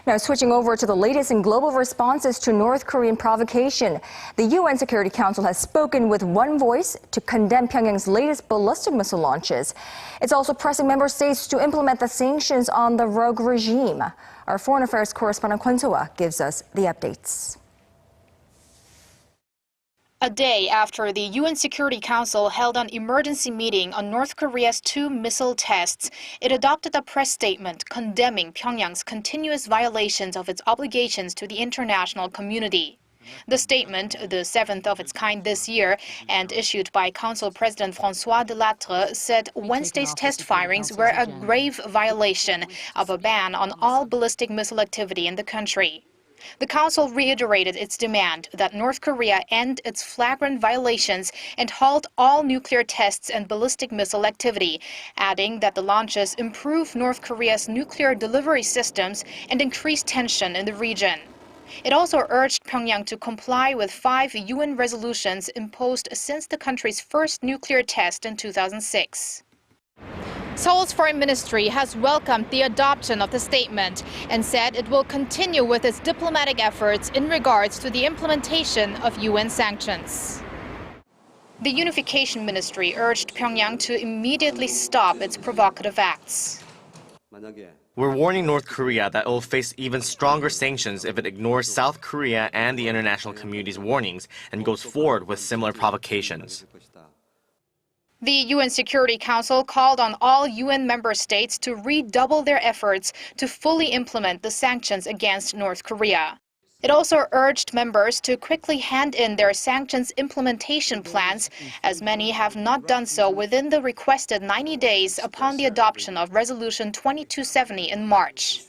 Now, switching over to the latest in global responses to North Korean provocation, the UN Security Council has spoken with one voice to condemn Pyongyang's latest ballistic missile launches. It's also pressing member states to implement the sanctions on the rogue regime. Our foreign affairs correspondent Kwon Soa gives us the updates. A day after the UN Security Council held an emergency meeting on North Korea's 2 missile tests, it adopted a press statement condemning Pyongyang's continuous violations of its obligations to the international community. The statement, the 7th of its kind this year, and issued by Council President Francois Delattre, said Wednesday's test firings were a grave violation of a ban on all ballistic missile activity in the country. The Council reiterated its demand that North Korea end its flagrant violations and halt all nuclear tests and ballistic missile activity, adding that the launches improve North Korea's nuclear delivery systems and increase tension in the region. It also urged Pyongyang to comply with 5 UN resolutions imposed since the country's first nuclear test in 2006. Seoul's foreign ministry has welcomed the adoption of the statement and said it will continue with its diplomatic efforts in regards to the implementation of UN sanctions. The Unification Ministry urged Pyongyang to immediately stop its provocative acts. We're warning North Korea that it will face even stronger sanctions if it ignores South Korea and the international community's warnings and goes forward with similar provocations. The UN Security Council called on all UN member states to redouble their efforts to fully implement the sanctions against North Korea. It also urged members to quickly hand in their sanctions implementation plans, as many have not done so within the requested 90 days upon the adoption of Resolution 2270 in March.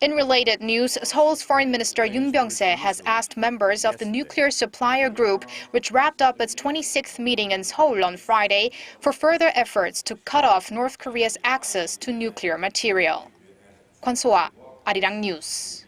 In related news, Seoul's Foreign Minister Yoon Byung-se has asked members of the Nuclear Supplier Group, which wrapped up its 26th meeting in Seoul on Friday, for further efforts to cut off North Korea's access to nuclear material. Kwon Soa, Arirang News.